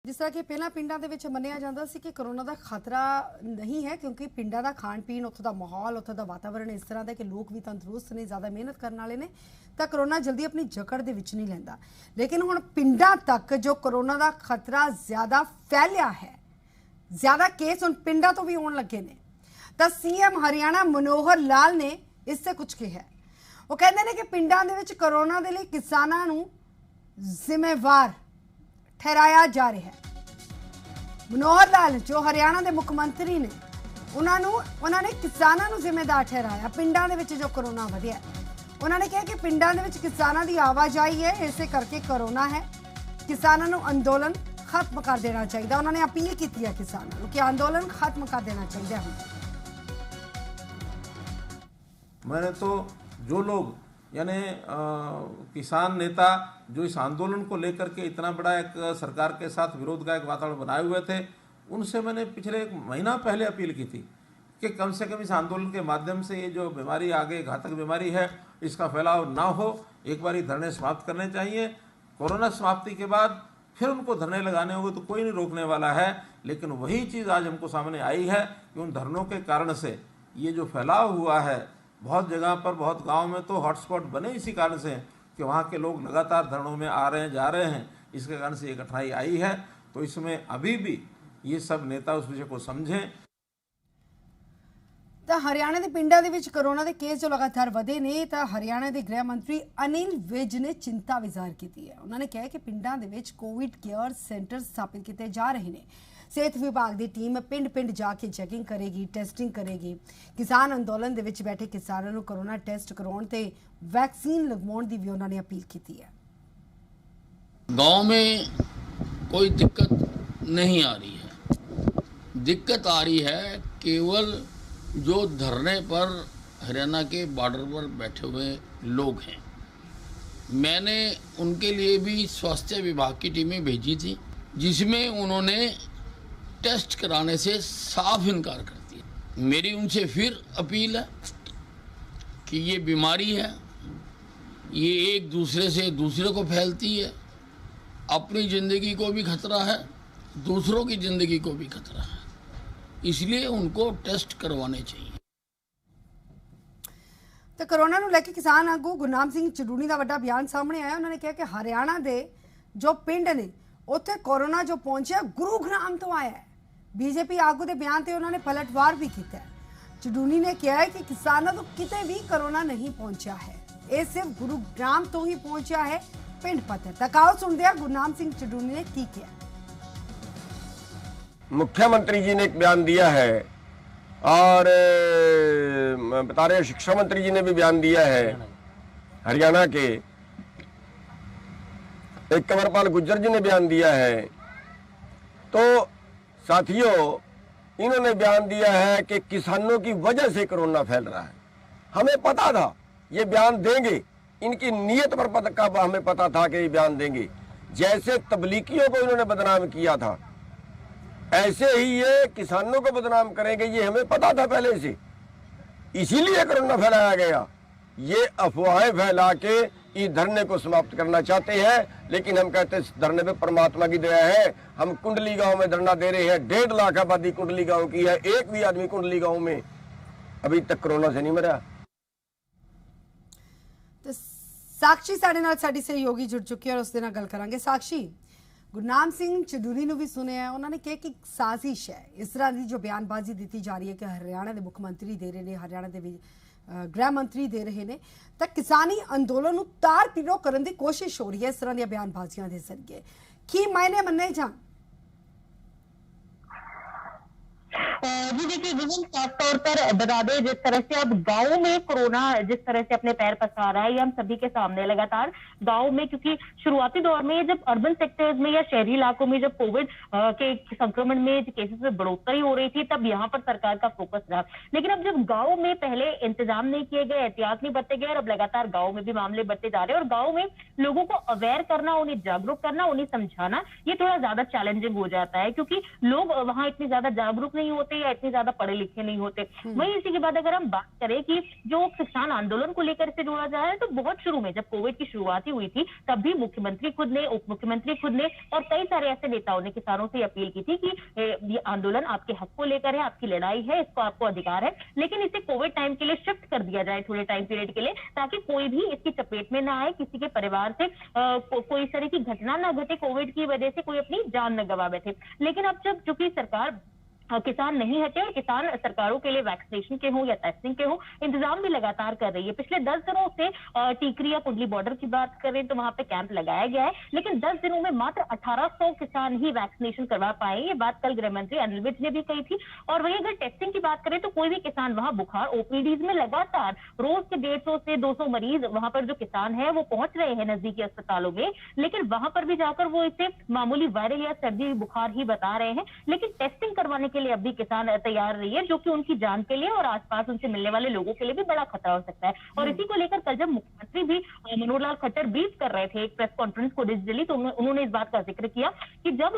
जिस तरह कि ਪਹਿਲਾਂ ਪਿੰਡਾਂ ਦੇ ਵਿੱਚ ਮੰਨਿਆ ਜਾਂਦਾ ਸੀ ਕਿ ਕੋਰੋਨਾ ਦਾ ਖਤਰਾ ਨਹੀਂ ਹੈ ਕਿਉਂਕਿ ਪਿੰਡਾਂ ਦਾ ਖਾਣ ਪੀਣ ਉੱਥੋਂ ਦਾ ਮਾਹੌਲ ਉੱਥੋਂ ਦਾ ਵਾਤਾਵਰਣ ਇਸ ਤਰ੍ਹਾਂ ਦਾ ਕਿ ਲੋਕ ਵੀ ਤੰਦਰੁਸਤ ਨੇ ਜ਼ਿਆਦਾ ਮਿਹਨਤ ਕਰਨ ਵਾਲੇ ਨੇ ਤਾਂ ਕੋਰੋਨਾ ਜਲਦੀ ਆਪਣੀ ਜਕੜ ਦੇ ਵਿੱਚ ਨਹੀਂ ਲੈਂਦਾ ਲੇਕਿਨ ਹੁਣ ਪਿੰਡਾਂ ਤੱਕ ਜੋ ਕੋਰੋਨਾ ਦਾ ਖਤਰਾ ਜ਼ਿਆਦਾ ਫੈਲਿਆ ਹੈ ਜ਼ਿਆਦਾ ਕੇਸ ਹੁਣ ਪਿੰਡਾਂ ਤੋਂ ਵੀ ਆਉਣ ਲੱਗੇ ਨੇ ਤਾਂ ਸੀਐਮ ਹਰਿਆਣਾ ਮਨੋਹਰ ਲਾਲ ਨੇ ਇਸ ਤੇ ਕੁਝ ਕਿਹਾ ਉਹ ਕਹਿੰਦੇ ਨੇ ਕਿ ਪਿੰਡਾਂ ਦੇ ਵਿੱਚ ਕੋਰੋਨਾ ਦੇ ਲਈ ਕਿਸਾਨਾਂ ਨੂੰ ਜ਼ਿੰਮੇਵਾਰ ठहराया जा रहा है। मनोहर लाल जो हरियाणा के मुख मंत्री ने उन्होंने किसानों को जिम्मेदार ठहराया। पिंडा दे विच जो कोरोना वधिया उन्होंने कहा कि पिंडा दे विच किसानों की आवाजाही है इस करके कोरोना है किसानों को अंदोलन खत्म कर देना चाहिए। उन्होंने अपील की है किसानों को कि आंदोलन खत्म कर देना चाहिए। मैंने तो जो लोग यानी किसान नेता जो इस आंदोलन को लेकर के इतना बड़ा एक सरकार के साथ विरोध का एक वातावरण बनाए हुए थे उनसे मैंने पिछले एक महीना पहले अपील की थी कि कम से कम इस आंदोलन के माध्यम से ये जो बीमारी आगे घातक बीमारी है इसका फैलाव ना हो। एक बार धरने समाप्त करने चाहिए। कोरोना समाप्ति के बाद फिर उनको धरने लगाने होंगे तो कोई नहीं रोकने वाला है। लेकिन वही चीज़ आज हमको सामने आई है कि उन धरनों के कारण से ये जो फैलाव हुआ है बहुत जगह पर बहुत गांव में तो हॉटस्पॉट बने इसी कारण से कि वहाँ के लोग लगातार धरनों में आ रहे हैं जा रहे हैं। इसके कारण से ये कठिनाई आई है। तो इसमें अभी भी ये सब नेता उस विषय को समझें। तो हरियाणा के पिंडा दे विच कोरोना के केस जो लगातार वधे ने तो हरियाणा के गृह मंत्री अनिल विज ने चिंता भी जाहिर की है। उन्होंने कहा कि पिंडा दे विच कोविड केयर सेंटर स्थापित किए जा रहे हैं। सेहत विभाग की टीम पिंड पिंड जाके चैकिंग करेगी टेस्टिंग करेगी। किसान अंदोलन दे विच बैठे किसानों को कोरोना टेस्ट करवाउण ते वैक्सीन लगवाउण दी भी उन्होंने अपील की है। गांव में कोई दिक्कत नहीं आ रही है। दिक्कत आ रही है केवल जो धरने पर हरियाणा के बॉर्डर पर बैठे हुए लोग हैं। मैंने उनके लिए भी स्वास्थ्य विभाग की टीमें भेजी थी जिसमें उन्होंने टेस्ट कराने से साफ इनकार कर दिया। मेरी उनसे फिर अपील है कि ये बीमारी है ये एक दूसरे से दूसरे को फैलती है। अपनी ज़िंदगी को भी खतरा है दूसरों की ज़िंदगी को भी खतरा है इसलिए उनको टेस्ट करवाने चाहिए। तो कोरोना को लेकर किसान आगू गुरनाम सिंह चडूनी का बड़ा बयान सामने आया। उन्होंने कहा कि हरियाणा के जो पिंड ने उत्थे कोरोना जो पहुंचा गुरुग्राम तो आया है। बीजेपी आगू के बयान से उन्होंने पलटवार भी किया है। चडूनी ने कहा है कि किसानों को किते भी कोरोना नहीं पहुंचा है ये सिर्फ गुरुग्राम तो ही पहुंचा है पिंड पत्थर तक। आओ सुनते हैं गुरनाम सिंह चडूनी ने की किया। मुख्यमंत्री जी ने एक बयान दिया है और बता रहे शिक्षा मंत्री जी ने भी बयान दिया है। हरियाणा के एक कंवरपाल गुज्जर जी ने बयान दिया है। तो साथियों इन्होंने बयान दिया है कि किसानों की वजह से कोरोना फैल रहा है। हमें पता था ये बयान देंगे इनकी नीयत पर हमें पता था कि ये बयान देंगे। जैसे तबलीगियों को इन्होंने बदनाम किया था ऐसे ही ये किसानों को बदनाम करेंगे ये हमें पता था पहले से। इसीलिए कोरोना फैलाया गया। ये अफवाहें फैला के इस धरने को समाप्त करना चाहते हैं लेकिन हम कहते हैं इस धरने पे परमात्मा की दया है। हम कुंडली गांव में धरना दे रहे हैं। 1.5 लाख आबादी कुंडली गांव की है। एक भी आदमी कुंडली गांव में अभी तक कोरोना से नहीं मरा। तो साक्षी साडे नाल साडी सहयोगी जुड़ चुकी है और उसके नाल गल करांगे। साक्षी गुरनाम सिंह चडूनी ने भी सुने हैं। उन्होंने कहा कि साजिश है इस तरह की जो बयानबाजी दी जा रही है कि हरियाणा के मुख्यमंत्री दे रहे हैं हरियाणा के गृह मंत्री दे रहे हैं तो किसानी अंदोलन को तार पीरो करने की कोशिश हो रही है इस तरह दी बयानबाजियां के जरिए की मायने मन्ने जान। जी देखिए विभिन्न साफ तौर पर बता दें जिस तरह से अब गांव में कोरोना जिस तरह से अपने पैर पसार रहा है ये हम सभी के सामने लगातार गांव में क्योंकि शुरुआती दौर में जब अर्बन सेक्टर्स में या शहरी इलाकों में जब कोविड के संक्रमण में केसेस में बढ़ोतरी हो रही थी तब यहाँ पर सरकार का फोकस रहा। लेकिन अब जब गाँव में पहले इंतजाम नहीं किए गए एहतियात नहीं बरते गए और अब लगातार गाँव में भी मामले बढ़ते जा रहे हैं और गाँव में लोगों को अवेयर करना उन्हें जागरूक करना उन्हें समझाना ये थोड़ा ज्यादा चैलेंजिंग हो जाता है क्योंकि लोग वहां इतने ज्यादा जागरूक नहीं होते होते या इतने ज्यादा पढ़े लिखे नहीं होते। वहीं इसी के बाद अगर हम बात करें कि जो किसान आंदोलन को लेकर से जोड़ा जा रहा है, तो बहुत शुरू में जब कोविड की शुरुआत हुई थी तब भी मुख्यमंत्री खुद ने, उप मुख्यमंत्री खुद ने और कई सारे ऐसे नेताओं ने किसानों से अपील की थी कि ये आंदोलन आपके हक को लेकर है, आपकी लड़ाई है, इसको आपको अधिकार है, लेकिन इसे कोविड टाइम के लिए शिफ्ट कर दिया जाए थोड़े टाइम पीरियड के लिए, ताकि कोई भी इसकी चपेट में ना आए, किसी के परिवार से कोई इस तरह की घटना ना घटे, कोविड की वजह से कोई अपनी जान न गवा बैठे। लेकिन अब जब चूंकि सरकार किसान नहीं हटे और किसान सरकारों के लिए वैक्सीनेशन के हो या टेस्टिंग के हो इंतजाम भी लगातार कर रही है। पिछले 10 दिनों से टीकरी या कुंडली बॉर्डर की बात करें तो वहां पे कैंप लगाया गया है, लेकिन 10 दिनों में मात्र 1800 किसान ही वैक्सीनेशन करवा पाए। ये बात कल गृह मंत्री अनिल विज ने भी कही थी। और वहीं अगर टेस्टिंग की बात करें तो कोई भी किसान वहां बुखार ओपीडीज में लगातार रोज के 150 से 200 मरीज वहां पर जो किसान है वो पहुंच रहे हैं नजदीकी अस्पतालों में, लेकिन वहां पर भी जाकर वो इसे मामूली वायरल या सर्दी बुखार ही बता रहे हैं। लेकिन टेस्टिंग करवाने के लिए अब भी किसान तैयार रही है, जो कि उनकी जान के लिए और आसपास उनसे मिलने वाले लोगों के लिए भी बड़ा खतरा हो सकता है। और इसी को लेकर कल जब मुख्यमंत्री भी मनोहर लाल खट्टर ब्रीफ कर रहे थे एक प्रेस कॉन्फ्रेंस को डिजिटली, तो उन्होंने इस बात का जिक्र किया कि जब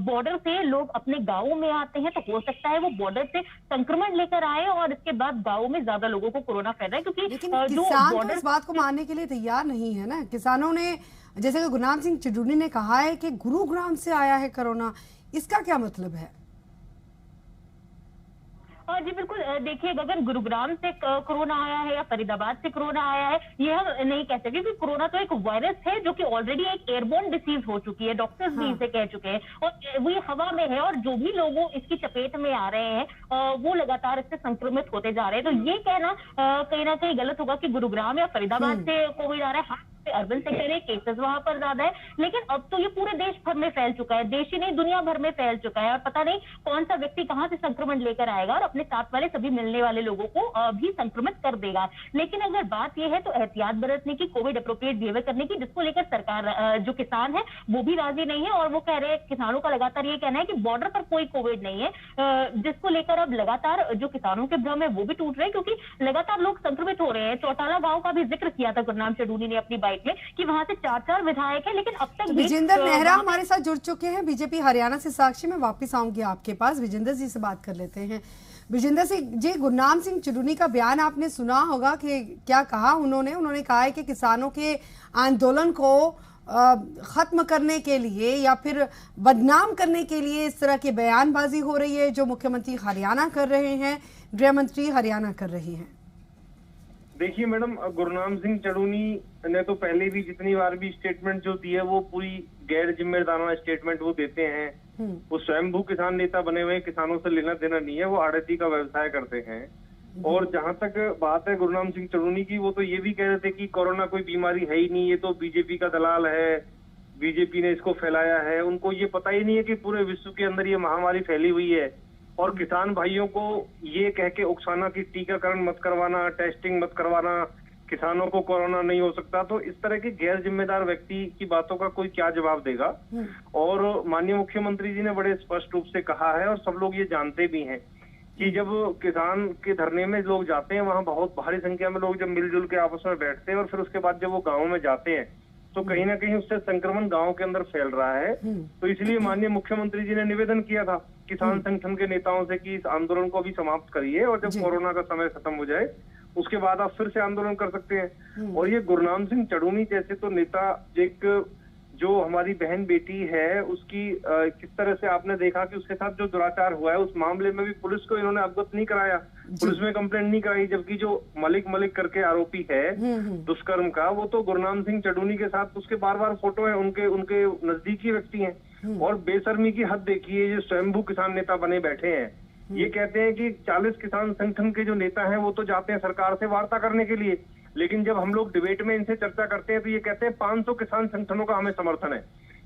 बॉर्डर से लोग अपने गांवों में आते हैं तो हो सकता है वो बॉर्डर से संक्रमण लेकर आए और इसके बाद गांवों में ज्यादा लोगों को कोरोना फैल रहा है। क्योंकि लेकिन किसान तो इस बात को मानने के लिए तैयार नहीं है ना। किसानों ने, जैसे कि गुरनाम सिंह चडूनी ने कहा है कि गुरुग्राम से आया है कोरोना, इसका क्या मतलब है? जी बिल्कुल, देखिए गगन, गुरुग्राम से कोरोना आया है या फरीदाबाद से कोरोना आया है ये हम नहीं कह सकते, क्योंकि कोरोना तो एक वायरस है जो कि ऑलरेडी एक एयरबोर्न डिसीज हो चुकी है। डॉक्टर्स भी इसे कह चुके हैं और वो ये हवा में है और जो भी लोग इसकी चपेट में आ रहे हैं वो लगातार इससे संक्रमित होते जा रहे हैं। तो ये कहना कहीं ना कहीं गलत होगा कि गुरुग्राम या फरीदाबाद से कोविड आ रहा है। हाँ, अर्बन सेक्टर है, केसेस वहां पर ज्यादा है, लेकिन अब तो ये पूरे देश भर में फैल चुका है, देश ही नहीं दुनिया भर में फैल चुका है और पता नहीं कौन सा व्यक्ति कहां से संक्रमण लेकर आएगा और अपने साथ वाले सभी मिलने वाले लोगों को भी संक्रमित कर देगा। लेकिन अगर बात यह है तो एहतियात बरतने की, कोविड अप्रोप्रिएट बिहेवियर करने की, जिसको लेकर सरकार जो किसान है वो भी राजी नहीं है और वो कह रहे हैं, किसानों का लगातार ये कहना है कि बॉर्डर पर कोई कोविड नहीं है, जिसको लेकर अब लगातार जो किसानों के भ्रम है वो भी टूट रहे हैं, क्योंकि लगातार लोग संक्रमित हो रहे हैं। चौटाला गांव का भी जिक्र किया था गुरनाम चडूनी ने अपनी बाइट में कि वहां से 4 विधायक है, लेकिन अब तक विजेंद्र नेहरा हमारे साथ जुड़ चुके हैं बीजेपी हरियाणा से। साक्षी, में वापस आऊंगी आपके पास, विजेंद्र जी से बात कर लेते हैं। विजेंद्र सिंह जी, गुरनाम सिंह चडूनी का बयान आपने सुना होगा कि क्या कहा उन्होंने कहा है कि किसानों के आंदोलन को खत्म करने के लिए या फिर बदनाम करने के लिए इस तरह की बयानबाजी हो रही है जो मुख्यमंत्री हरियाणा कर रहे हैं, गृह मंत्री हरियाणा कर रही हैं। देखिए मैडम, गुरनाम सिंह चडूनी ने तो पहले भी जितनी बार भी स्टेटमेंट जो दी है वो पूरी गैर जिम्मेदाराना स्टेटमेंट वो देते हैं। वो स्वयंभू किसान नेता बने हुए, किसानों से लेना देना नहीं है, वो आड़ती का व्यवसाय करते हैं। और जहां तक बात है गुरनाम सिंह चडूनी की, वो तो ये भी कह रहे थे कि कोरोना कोई बीमारी है ही नहीं, ये तो बीजेपी का दलाल है, बीजेपी ने इसको फैलाया है। उनको ये पता ही नहीं है कि पूरे विश्व के अंदर ये महामारी फैली हुई है। और किसान भाइयों को ये कह के उकसाना कि टीकाकरण मत करवाना, टेस्टिंग मत करवाना, किसानों को कोरोना नहीं हो सकता, तो इस तरह के गैर जिम्मेदार व्यक्ति की बातों का कोई क्या जवाब देगा। और माननीय मुख्यमंत्री जी ने बड़े स्पष्ट रूप से कहा है और सब लोग ये जानते भी हैं कि जब किसान के धरने में लोग जाते हैं, वहां बहुत भारी संख्या में लोग जब मिलजुल के आपस में बैठते हैं और फिर उसके बाद जब वो गाँव में जाते हैं तो कहीं ना कहीं उससे संक्रमण गांव के अंदर फैल रहा है। तो इसलिए माननीय मुख्यमंत्री जी ने निवेदन किया था किसान संगठन के नेताओं से कि इस आंदोलन को भी समाप्त करिए और जब कोरोना का समय खत्म हो जाए उसके बाद आप फिर से आंदोलन कर सकते हैं। और ये गुरनाम सिंह चडूनी जैसे तो नेता, एक जो हमारी बहन बेटी है उसकी किस तरह से आपने देखा कि उसके साथ जो दुराचार हुआ है उस मामले में भी पुलिस को इन्होंने अवगत नहीं कराया, पुलिस में कंप्लेंट नहीं कराई, जबकि जो मलिक करके आरोपी है दुष्कर्म का, वो तो गुरनाम सिंह चडूनी के साथ उसके बार फोटो है, उनके नजदीकी व्यक्ति हैं। और बेशर्मी की हद देखिए, ये स्वयंभू किसान नेता बने बैठे हैं। ये कहते हैं कि 40 किसान संगठन के जो नेता हैं वो तो जाते हैं सरकार से वार्ता करने के लिए, लेकिन जब हम लोग डिबेट में इनसे चर्चा करते हैं तो ये कहते हैं 500 किसान संगठनों का हमें समर्थन है।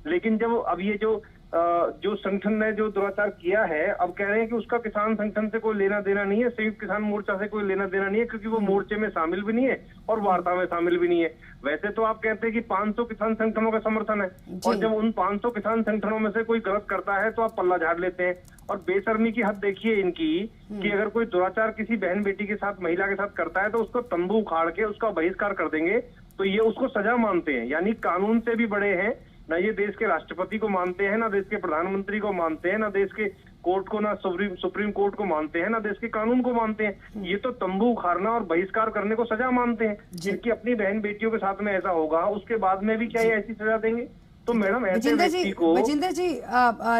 लेकिन जब अब ये जो संगठन ने जो दुराचार किया है, अब कह रहे हैं कि उसका किसान संगठन से कोई लेना देना नहीं है, संयुक्त किसान मोर्चा से कोई लेना देना नहीं है, क्योंकि वो मोर्चे में शामिल भी नहीं है और वार्ता में शामिल भी नहीं है। वैसे तो आप कहते हैं कि 500 किसान संगठनों का समर्थन है, और जब उन 500 किसान संगठनों में से कोई गलत करता है तो आप पल्ला झाड़ लेते हैं। और बेशर्मी की हद देखिए इनकी कि अगर कोई दुराचार किसी बहन बेटी के साथ, महिला के साथ करता है तो उसको तंबू उखाड़ के उसका बहिष्कार कर देंगे, तो ये उसको सजा मानते हैं। यानी कानून से भी बड़े हैं ना ये देश के राष्ट्रपति को मानते हैं, ना देश के प्रधानमंत्री को मानते हैं, ना देश के कोर्ट को, ना सुप्रीम कोर्ट को मानते हैं, ना देश के कानून को मानते हैं। ये तो तंबू उखाड़ना और बहिष्कार करने को सजा मानते हैं। जिनकी अपनी बहन बेटियों के साथ में ऐसा होगा, उसके बाद में भी क्या ये ऐसी सजा देंगे? तो मैडम ऐसे व्यक्ति को विजेंद्र जी,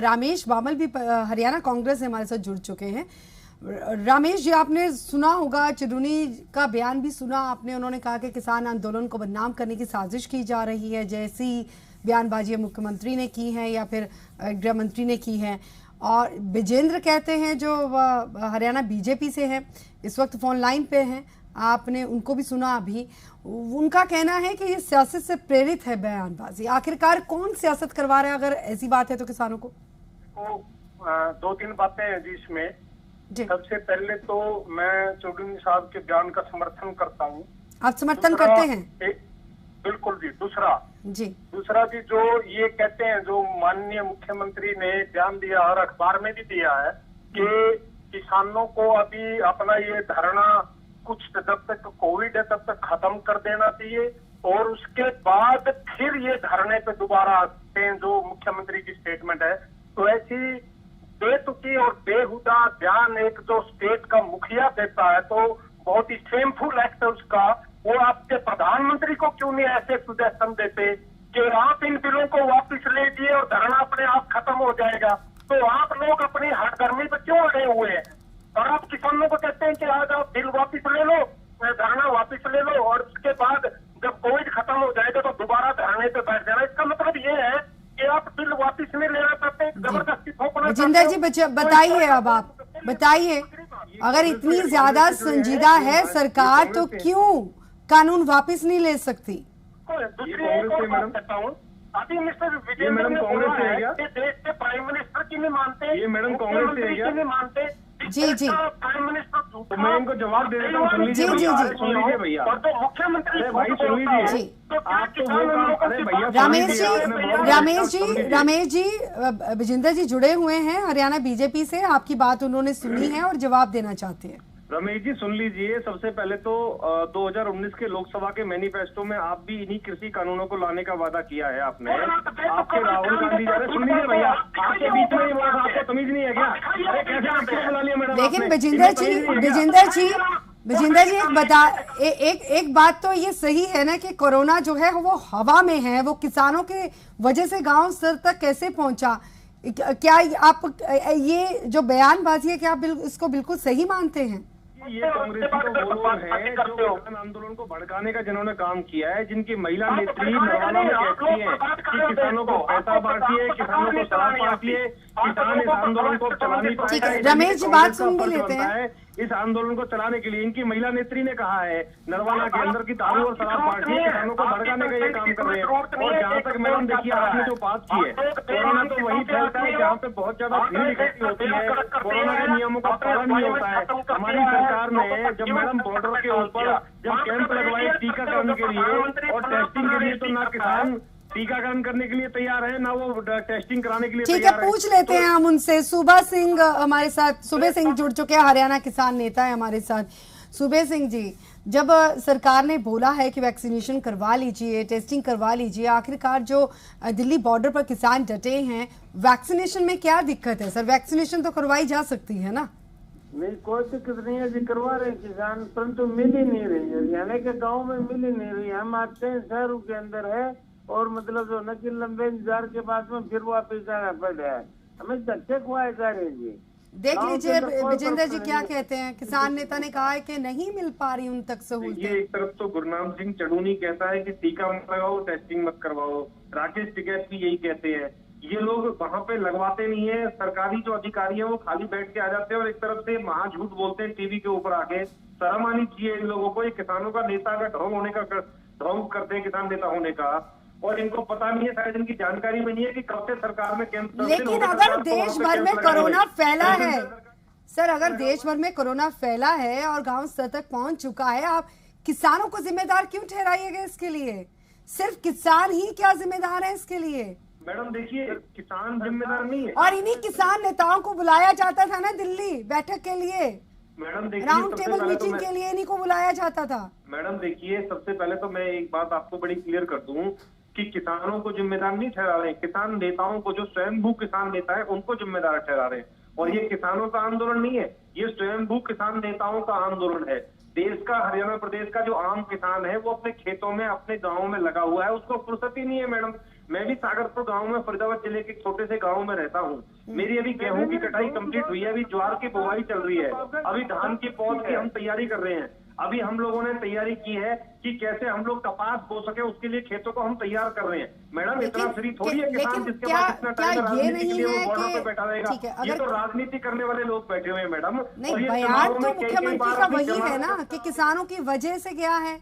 रामेश बामल भी हरियाणा कांग्रेस से हमारे साथ जुड़ चुके हैं। रामेश जी, आपने सुना होगा, चडूनी का बयान भी सुना आपने। उन्होंने कहा कि किसान आंदोलन को बदनाम करने की साजिश की जा रही है, जैसी बयानबाजी मुख्यमंत्री ने की है या फिर गृह मंत्री ने की है। और विजेंद्र कहते हैं, जो हरियाणा बीजेपी से हैं, इस वक्त फोन लाइन पे हैं, आपने उनको भी सुना अभी। उनका कहना है कि ये सियासत से प्रेरित है बयानबाजी। आखिरकार कौन सियासत करवा रहा है अगर ऐसी बात है तो किसानों को? दो तीन बातें हैं जी इसमें। सबसे पहले तो मैं चौधरी साहब के बयान का समर्थन करता हूँ। आप समर्थन करते हैं? बिल्कुल जी। दूसरा जी, जो ये कहते हैं, जो माननीय मुख्यमंत्री ने बयान दिया और अखबार में भी दिया है कि किसानों को अभी अपना ये धरना कुछ जब तक कोविड है तब तक खत्म कर देना चाहिए और उसके बाद फिर ये धरने पे दोबारा आते हैं, जो मुख्यमंत्री की स्टेटमेंट है। तो ऐसी बेतुकी और बेहुदा बयान एक जो स्टेट का मुखिया देता है तो बहुत ही शेमफुल एक्ट है उसका। वो आपके प्रधानमंत्री को क्यों नहीं ऐसे सुजेशन देते कि आप इन बिलों को वापस ले दिए और धरना अपने आप खत्म हो जाएगा? तो आप लोग अपनी हठधर्मी पे क्यों अड़े हुए हैं? और आप किसानों को कहते हैं कि आज आप बिल वापस ले लो, धरना वापस ले लो और उसके बाद जब कोविड खत्म हो जाएगा तो दोबारा धरने पे बैठ जाना। इसका मतलब ये है कि आप बिल वापस नहीं लेना चाहते, जबरदस्ती थोपना। विजेंद्र जी बताइए, अब आप बताइए, अगर इतनी ज्यादा संजीदा है सरकार तो क्यों कानून वापस नहीं ले सकती? दूसरी एक और बात कहता हूँ, अभी मिस्टर विजेंद्र ने बोला है कि देश के प्राइम मिनिस्टर की नहीं मानते, ये मैडम कांग्रेस से है क्या? नहीं मानते जी प्राइम मिनिस्टर। तो मैं इनको जवाब दे देता हूँ, सुन लीजिए भैया। और तो मुख्यमंत्री भाई सुन लीजिए, आप तो वो काम, अरे भैया रमेश जी, विजेंद्र जी जुड़े हुए हैं हरियाणा बीजेपी से, आपकी बात उन्होंने सुनी है और जवाब देना चाहते हैं। रमेश जी सुन लीजिए, सबसे पहले तो 2019 के लोकसभा के मैनिफेस्टो में आप भी इन्हीं कृषि कानूनों को लाने का वादा किया है आपने। आपके राहुल गांधी जा रहे, सुन लीजिए भैया, आपके बीच में बोला, आपको तमीज नहीं है क्या? अरे कैसे आपको बुला लिया मैडम? लेकिन विजेंद्र जी एक बात तो ये सही है ना कि कोरोना जो है वो हवा में है, वो किसानों के वजह से गांव स्तर तक कैसे पहुंचा? क्या आप ये जो बयानबाजी है, क्या आप इसको बिल्कुल सही मानते हैं? ये कांग्रेसी तो वो लोग हैं जो किसान आंदोलन को भड़काने का जिन्होंने काम किया है, जिनकी महिला नेत्री नरवाना में कहती है कि किसानों को पैसा बांटी है, किसानों को शराब बांटी है, किसान इस आंदोलन को चला नहीं पाएगा। रमेश जी बात सुन भी लेते हैं। इस आंदोलन को चलाने के लिए इनकी महिला नेत्री ने कहा है नरवाना के अंदर की दारू और शराब पार्टी किसानों को भड़काने का ये काम कर रहे हैं। और जहाँ तक मैडम देखिए, आपने जो बात की है, कोरोना तो वही फैलता है जहाँ पे बहुत ज्यादा भीड़ इकट्ठी होती है, कोरोना के नियमों का पालन नहीं होता है। हमारी सरकार ने जब मैडम बॉर्डर के ऊपर जब कैंप लगवाए टीकाकरण के लिए और टेस्टिंग के लिए, तो ना किसान टीकाकरण करने के लिए तैयार है, ना वो टेस्टिंग कराने के लिए ठीक है, पूछ लेते हैं हम उनसे। सूबा सिंह हमारे साथ, सूबे सिंह जुड़ चुके हैं, हरियाणा किसान नेता है हमारे साथ। सूबे सिंह जी, जब सरकार ने बोला है कि वैक्सीनेशन करवा लीजिए, टेस्टिंग करवा लीजिए, आखिरकार जो दिल्ली बॉर्डर पर किसान डटे हैं, वैक्सीनेशन में क्या दिक्कत है? सर वैक्सीनेशन तो करवाई जा सकती है ना? नहीं, कोई दिक्कत नहीं है जी, करवा रहे किसान, परंतु मिल ही नहीं रही है। हरियाणा के गाँव में मिल ही नहीं रही। हम आते हैं शहरों के अंदर है और मतलब जो न कि लंबे इंतजार के बाद में फिर वापिस जाना पड़ रहा है, हमें धक्के खुआए जा रहे हैं जी। देख लीजिए विजेंद्र जी क्या कहते हैं, किसान नेता ने कहा है कि नहीं मिल पा रही उन तक सहूलतें। ये एक तरफ तो गुरनाम सिंह चडूनी कहता है कि टीका मत लगाओ, टेस्टिंग मत करवाओ, राकेश टिकैत भी यही कहते हैं। ये लोग वहाँ पे लगवाते नहीं है, सरकारी जो अधिकारी है वो खाली बैठ के आ जाते हैं और एक तरफ से महा झूठ बोलते हैं टीवी के ऊपर आके। शर्म आनी चाहिए इन लोगों को। ये किसानों का नेता का ढोंग होने का ढोंग करते हैं, किसान नेता होने का, और इनको पता नहीं है, शायद इनकी जानकारी में नहीं है कि कब से सरकार में केंद्र। लेकिन अगर देश भर में कोरोना फैला है सर, अगर देश भर में कोरोना फैला है और गांव स्तर तक पहुंच चुका है, आप किसानों को जिम्मेदार क्यों ठहराइएगा इसके लिए? सिर्फ किसान ही क्या जिम्मेदार है इसके लिए? मैडम देखिए, किसान जिम्मेदार नहीं है। और इन्हीं किसान नेताओं को बुलाया जाता था ना दिल्ली बैठक के लिए, मैडम देखिए, राउंड टेबल मीटिंग के लिए इन्हीं को बुलाया जाता था। मैडम देखिए, सबसे पहले तो मैं एक बात आपको बड़ी क्लियर कर दूं कि किसानों को जिम्मेदार नहीं ठहरा रहे हैं, किसान नेताओं को, जो स्वयंभू किसान नेता है उनको जिम्मेदार ठहरा रहे हैं। और ये किसानों का आंदोलन नहीं है, ये स्वयंभू किसान नेताओं का आंदोलन है। देश का, हरियाणा प्रदेश का जो आम किसान है वो अपने खेतों में, अपने गाँव में लगा हुआ है, उसको फुर्सत ही नहीं है मैडम। मैं भी सागरपुर गांव में, फरीदाबाद जिले के छोटे से गांव में रहता हूँ। मेरी अभी गेहूं की कटाई कंप्लीट हुई है, अभी ज्वार की बुआई चल रही है, अभी धान की पौध की हम तैयारी कर रहे हैं। अभी हम लोगों ने तैयारी की है कि कैसे हम लोग कपास बो सके, उसके लिए खेतों को हम तैयार कर रहे हैं। मैडम इतना फ्री थोड़ी है किसान जिसके पास इतना टाइम राजनीति के लिए वो बॉर्डर पे बैठा रहेगा। ये तो राजनीति करने वाले लोग बैठे हुए हैं मैडम। नहीं, बयान तो मुख्यमंत्री का वही है ना कि किसानों की वजह से क्या है।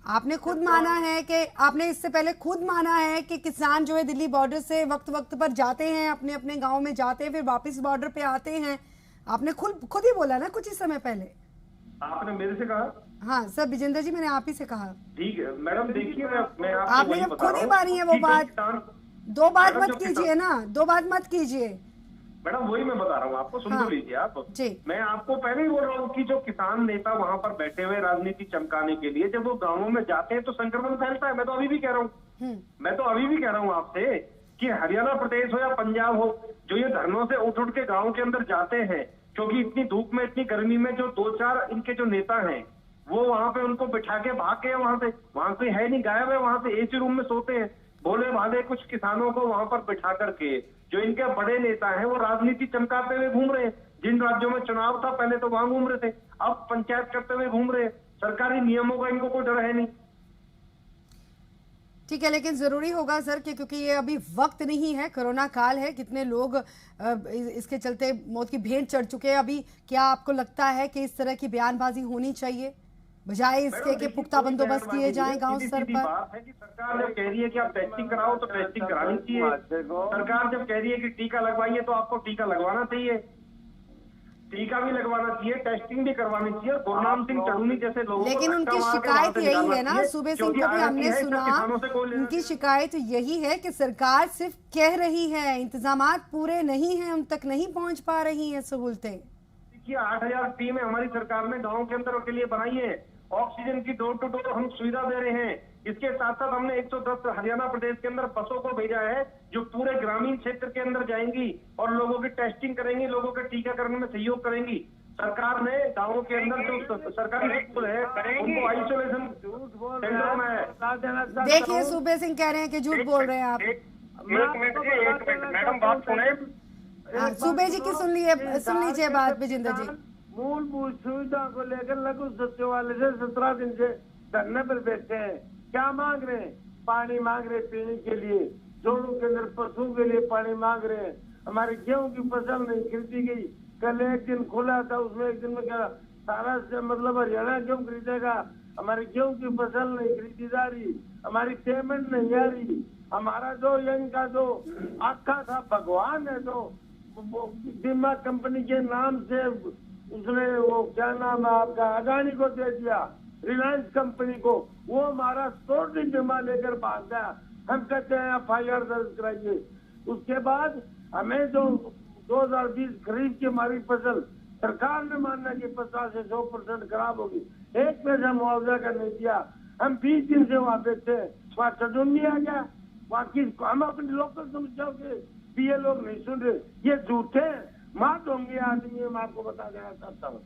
आपने खुद माना है कि आपने इससे पहले खुद माना है कि किसान जो है दिल्ली बॉर्डर से वक्त वक्त पर जाते हैं, अपने अपने गांव में जाते हैं, फिर वापस बॉर्डर पे आते हैं। आपने खुद ही बोला ना कुछ ही समय पहले। आपने मेरे से कहा? हाँ सर, विजेंद्र जी मैंने आप ही से कहा। ठीक है मैडम, देखिए मैं आपने जब खुद ही मानी है वो बात, दो बात मत कीजिए ना, दो बात मत कीजिए मैडम। वही मैं बता रहा हूँ आपको, सुन तो लीजिए आप जी। मैं आपको पहले ही बोल रहा हूँ कि जो किसान नेता वहां पर बैठे हुए राजनीति चमकाने के लिए, जब वो गाँवों में जाते हैं तो संक्रमण फैलता है। मैं तो अभी भी कह रहा हूँ आपसे कि हरियाणा प्रदेश हो या पंजाब हो, जो ये धरनों से उठ के गाँव के अंदर जाते हैं, क्योंकि इतनी धूप में, इतनी गर्मी में, जो 2-4 इनके जो नेता हैं वो वहां पे उनको बिठा के भाग गए, वहां से है नहीं, गायब है, वहां से एसी रूम में सोते हैं। भोले भाले कुछ किसानों को वहां पर बिठा करके जो इनके बड़े नेता हैं वो राजनीति चमकाते हुए घूम रहे हैं। जिन राज्यों में चुनाव था पहले तो वहां घूम रहे थे, अब पंचायत करते हुए घूम रहे हैं। सरकारी नियमों का इनको कोई डर है नहीं। ठीक है, लेकिन जरूरी होगा सर कि क्योंकि ये अभी वक्त नहीं है, कोरोना काल है, कितने लोग इसके चलते मौत की भेंट चढ़ चुके हैं। अभी क्या आपको लगता है कि इस तरह की बयानबाजी होनी चाहिए बजाय इसके कि पुख्ता बंदोबस्त किए जाएं गांव स्तर पर? बात है कि सरकार जब कह रही है कि आप टेस्टिंग कराओ तो टेस्टिंग करानी चाहिए। सरकार जब कह रही है कि टीका लगवाइए तो आपको टीका लगवाना चाहिए, टीका भी लगवाना चाहिए, टेस्टिंग भी करवानी चाहिए। गुरनाम सिंह चढ़ूनी जैसे लोगों, लेकिन उनकी शिकायत यही है ना, सूबे सिंह को भी हमने सुना, उनकी शिकायत यही है कि सरकार सिर्फ कह रही है, इंतजामात पूरे नहीं है, उन तक नहीं पहुंच पा रही है सहूलतें। देखिए 8000 टीमें हमारी सरकार ने गाँव के अंदर के लिए बनाई है, ऑक्सीजन की डोर टू डोर हम सुविधा दे रहे हैं। इसके साथ साथ हमने 110 हरियाणा प्रदेश के अंदर बसों को भेजा है जो पूरे ग्रामीण क्षेत्र के अंदर जाएंगी और लोगों की टेस्टिंग करेंगी, लोगों के टीकाकरण में सहयोग करेंगी। सरकार ने गाँवों के अंदर जो सरकारी स्कूल है उनको आइसोलेशन सेंटर बनाया। देखिए सूबे सिंह कह रहे हैं कि झूठ बोल रहे हैं आप। एक मिनट मैडम बात सुने। सूबे जी की सुन लीजिए बात विजेंद्र जी। मूलभूत सुविधा को लेकर लघु सचिवालय से 17 दिन से धरने पर बैठे हैं। क्या मांग रहे हैं? पानी मांग रहे पीने के लिए, जोड़ों के अंदर पशुओं के लिए पानी मांग रहे हैं। हमारी गेहूं की फसल नहीं खरीदी गई, कल एक दिन खुला था, उसमें एक दिन में क्या सारा से मतलब हरियाणा गेहूं खरीदेगा, हमारी गेहूं की फसल नहीं खरीदी जा रही, हमारी पेमेंट नहीं आ रही। हमारा जो इनका जो आखा था भगवान है, जो बीमा कंपनी के नाम से उसने वो क्या नाम है आपका, अडानी को दे दिया, रिलायंस कंपनी को, वो हमारा 100 दिन बीमा लेकर भाग गया। हम कहते हैं FIR दर्ज कराइए। उसके बाद हमें जो 2020 खरीफ की हमारी फसल सरकार ने माना कि 50 से 100% खराब होगी, एक पैसा मुआवजा का नहीं दिया। हम 20 दिन से वहाँ पे थे, वहाँ चढ़ून नहीं आ गया। बाकी हम अपनी लोकल समस्याओं के ये लोग नहीं सुन रहे, ये झूठे मात होंगे आदमी। मैं आपको बता देना चाहता हूँ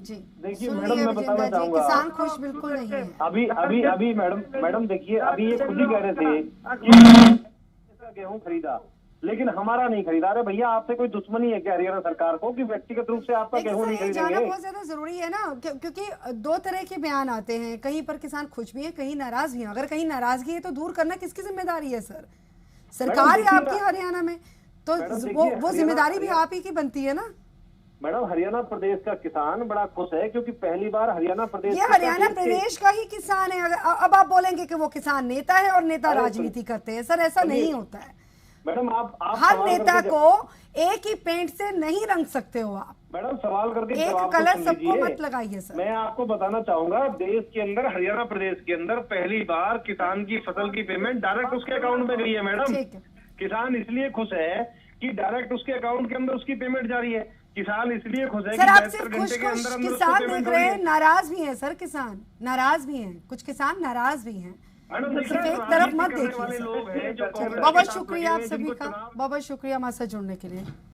जी। देखिए मैडम मैं बताना चाहूंगा, किसान खुश बिल्कुल नहीं है। अभी मैडम देखिए, अभी ये खुद ही कह रहे थे कि गेहूं खरीदा लेकिन हमारा नहीं खरीदा। अरे भैया आपसे कोई दुश्मनी है क्या हरियाणा सरकार को कि व्यक्तिगत रूप से आपका गेहूं नहीं खरीदेंगे? जाना बहुत ज्यादा जरूरी है ना, क्योंकि दो तरह के बयान आते हैं, कहीं पर किसान खुश भी है, कहीं नाराज भी है। अगर कहीं नाराजगी है तो दूर करना किसकी जिम्मेदारी है सर? सरकार या आपकी हरियाणा में? तो वो जिम्मेदारी भी आप ही की बनती है ना। मैडम हरियाणा प्रदेश का किसान बड़ा खुश है क्योंकि पहली बार हरियाणा प्रदेश, ये हरियाणा प्रदेश का ही किसान है। अब आप बोलेंगे कि वो किसान नेता है और नेता राजनीति करते हैं, सर ऐसा नहीं होता है मैडम। आप हर नेता को एक ही पेंट से नहीं रंग सकते हो आप। मैडम सवाल करके एक कलर सबको मत लगाइए सर। मैं आपको बताना चाहूंगा, देश के अंदर हरियाणा प्रदेश के अंदर पहली बार किसान की फसल की पेमेंट डायरेक्ट उसके अकाउंट में गई है मैडम। किसान इसलिए खुश है कि डायरेक्ट उसके अकाउंट के अंदर उसकी पेमेंट जा रही है। किसान इसलिए खुश है सर, कि आप सिर्फ खुश किसान देख रहे हैं, नाराज भी हैं सर, किसान नाराज भी हैं, कुछ किसान नाराज भी हैं। सिर्फ एक तरफ मत देखिए। बहुत बहुत शुक्रिया आप सभी का, बहुत बहुत शुक्रिया हमारे साथ जुड़ने के लिए।